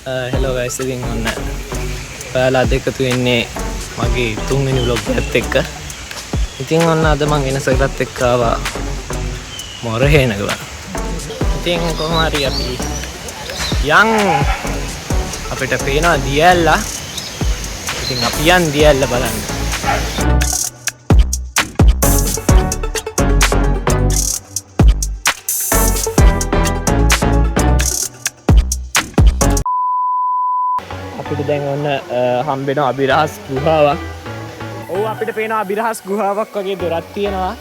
Hello guys, ඉතින් ඔන්න ඔයාලා අද එකතු වෙන්නේ මගේ තුන්වෙනි vlog එකත් එක්ක. ඉතින් ඔන්න අද මම වෙනසකට එක්ක ආවා මොරහේනක. ඉතින් කොහොම හරි අපි යන් අපිට පේනවා දියැල්ල. ඉතින් අපි යන් දියැල්ල බලන්න. අපිට දැන් ඔන්න හම්බෙන අභිරහස් ගුහාවක්. ඔව් අපිට පේන අභිරහස් ගුහාවක් වගේ දොරක් තියෙනවා.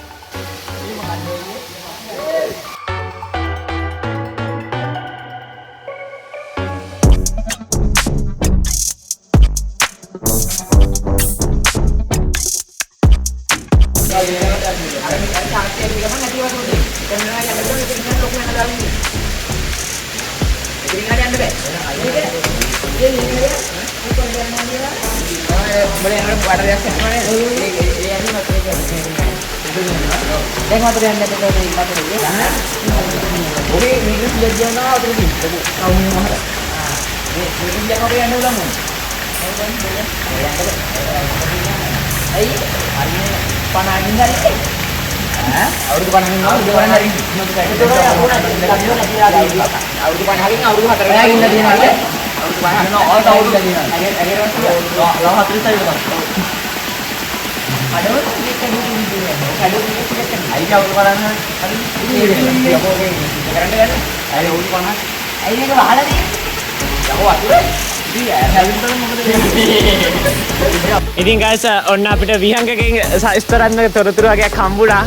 ඉතින් guys ඔන්න අපිට විහංගකෙන් ඉස්තරන්න තොරතුරු වගේක් හම්බුණා.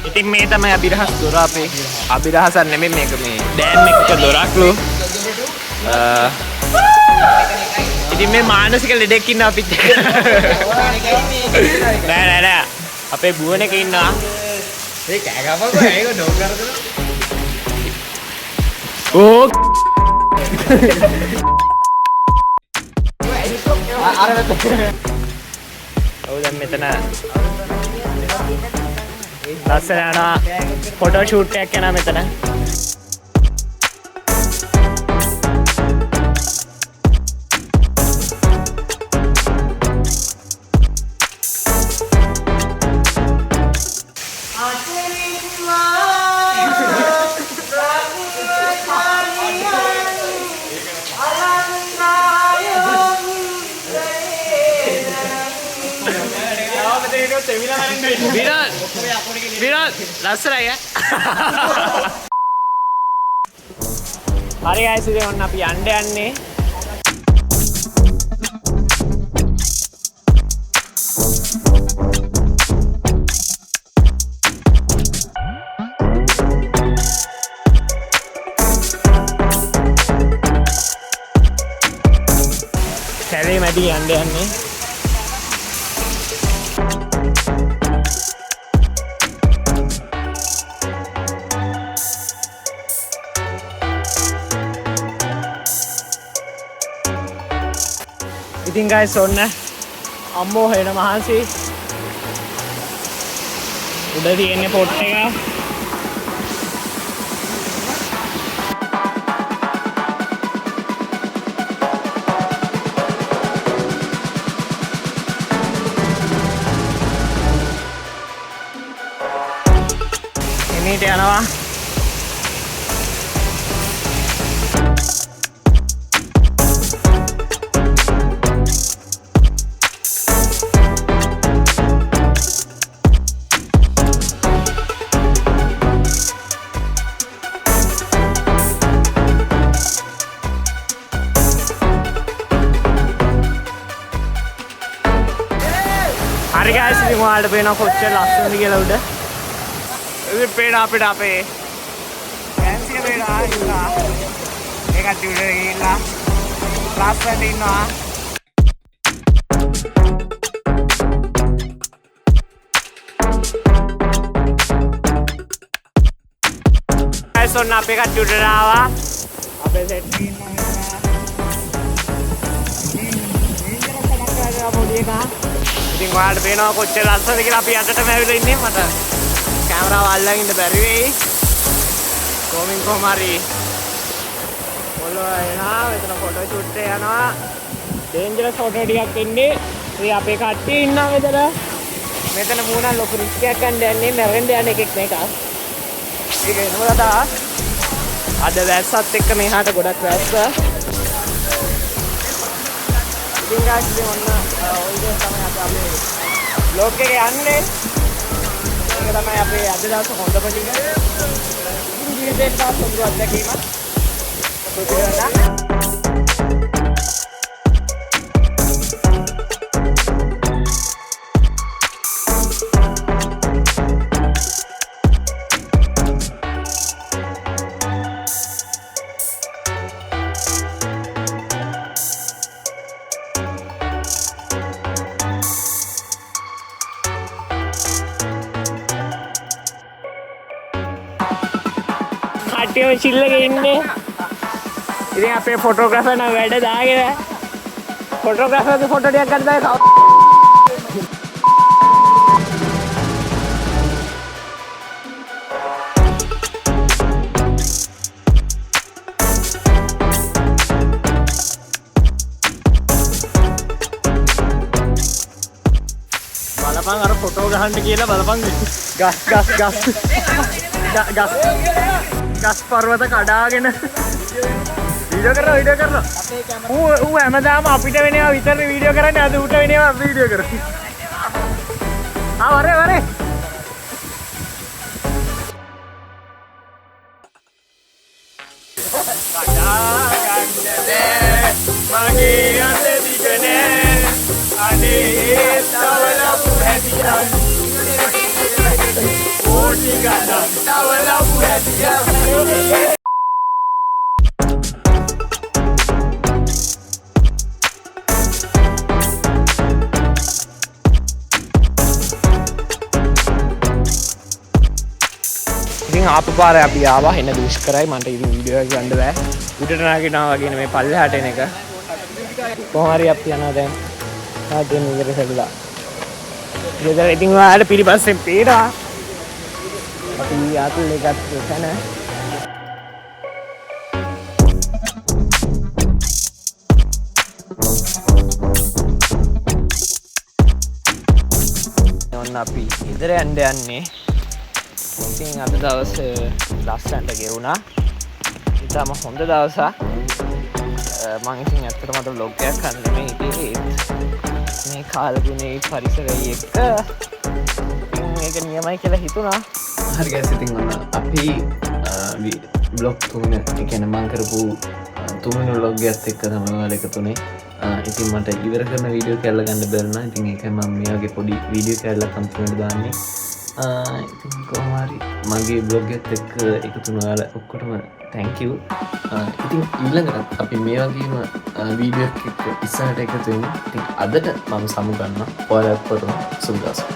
ඉතින් මේ තමයි අභිරහස් දොර. අපේ අභිරහසක් නෙමෙයි මේක, මේ ඩෑම් එකක දොරක්ලු. ඉතින් මේ මානසික ලෙඩෙක් ඉන්නවා අපිත් එක්ක. නෑ අපේ බුවනෙක ඉන්නවා. ඒ කෑ ගහපුවා ඒක ඩොක් කරගෙන. ඕ අර ඔව් දැන් මෙතන ලස්සන යනවා ෆොටෝ ෂූට් එකක් යනවා මෙතන. විරෝධ ලස්සනයි ඈ. හරි guys, ඉතින් ඔන්න අපි යන්න යන්නේ. කැලේ මැදි යන්න යන්නේ. ඉතින් guys ඔන්න අම්මෝ හෙන මහන්සි උඩ තියෙන්නේ පොට් එක. එමෙට යනවා. හරි guys, ඉතින් ඔයාලට පේනවා කොච්චර ලස්සනද කියලා උඩ. ඉතින් පේන අපිට අපේ ෆැන්සි වේලා ඉන්නවා. ඒකට උඩ ගිහිල්ලා ලස්සනට ඉන්නවා. guys ඔන්න අපේ කට්ටිය උඩට ආවා. අපේ සෙට් එක ඉන්නවා. ඉතින් ඔයාලට පේනවා කොච්චර ලස්සනද කියලා. අපි යටටම ඇවිල්ලා ඉන්නේ. මට කැමරාව අල්ලගෙන ඉන්න බැරි වෙයි. කොහොම හරි මොළෝ එනවා. මෙතන ෆොටෝ ෂූට් එක යනවා. ඩේන්ජරස් ෆොටෝ ටිකක් ඉන්නේ. ඉතින් අපේ කට්ටිය ඉන්නවා මෙතන. මෙතන මූණක් ලොකු රිස්ක් එකක් ගන්න යන්නේ මැරෙන්න යන එකෙක් මේක. ඒක එනවා තා. අද වැස්සත් එක්ක මෙහාට ගොඩක් වැස්ස. ඉතින් ගාස් ඉතින් ඔන්න ඔය දේ තමයි අපි vlog එක යන්නේ. ඒක තමයි අපේ අද දවස් හොඳම ටික. ඉතින් ජීවිතේට තාම හොඳ අත්දැකීමක්. කට්ටියම chill එකේ ඉන්නේ. ඉතින් අපේ ෆොටෝග්‍රැෆර් නම් වැඩ දාගෙන ෆොටෝග්‍රැෆර්ගේ ෆොටෝ ටිකක් ගන්න බෑ. බලපන් අර ෆොටෝ ගහන්න කියලා බලපන් ගස් පර්වත කඩාගෙන වීඩියෝ කරනවා. ඌ හැමදාම අපිට වෙනවා විතරනේ වීඩියෝ කරන්නේ. අද ඌට වෙනවා අපි වීඩියෝ කරන්නේ. වරේ මගේ අත දිගනේ අනේ තවලපු හැදියන් ඕටි ගන්න තවලපු හැදියන්. ඉතින් ආපු පාරේ අපි ආවා. එන්න දුෂ්කරයි. මන්ට ඉතින් වීඩියෝ එක ගන්න බෑ. උඩට නාගිනවා වගේ නෙමෙයි පල්ලෙහාට එන එක. කොහොම හරි අපි යනවා දැන්. ආදෙන් ඉවර වෙලා. ගෙදර ඉතින් ඔයාලට පිටිපස්සෙන් පේනවා. අපි ආතුල් එකත් තන. ඔන්න අපි ගෙදර යන්නේ. ඉතින් අද දවස ලස්සනට ගෙවුණා. ඉතාලම හොඳ දවසක්. මම ඉතින් ඇත්තටම අද vlog එකක් ගන්න නෙමෙයි හිටියේ. මේ කාලගුණේ පරිසරයේ එක්ක මේක නියමයි කියලා හිතුණා. හරි guys, ඉතින් ඔන්න අපි vlog 3 ඒ කියන්නේ මම කරපු තුන්වෙනි vlog එකත් එක්ක තමයි ඔයාලා එකතුනේ. ඉතින් මට ඉවර කරන වීඩියෝ කැල්ල ගන්න බැරුණා. ඉතින් ඒකයි මම මේ වගේ පොඩි වීඩියෝ කැල්ලක් අන්තිමට දාන්නේ. ඉතින් කොහොම හරි මගේ vlog එකත් එක්ක එකතු වුණ ඔයාලා ඔක්කොටම thank you. ඉතින් ඊළඟට අපි මේ වගේම වීඩියෝ එකක් ඉස්සරහට එකතු වෙමු. ඉතින් අදට මම සමු ගන්නවා. ඔයාලට සුබ දවසක්.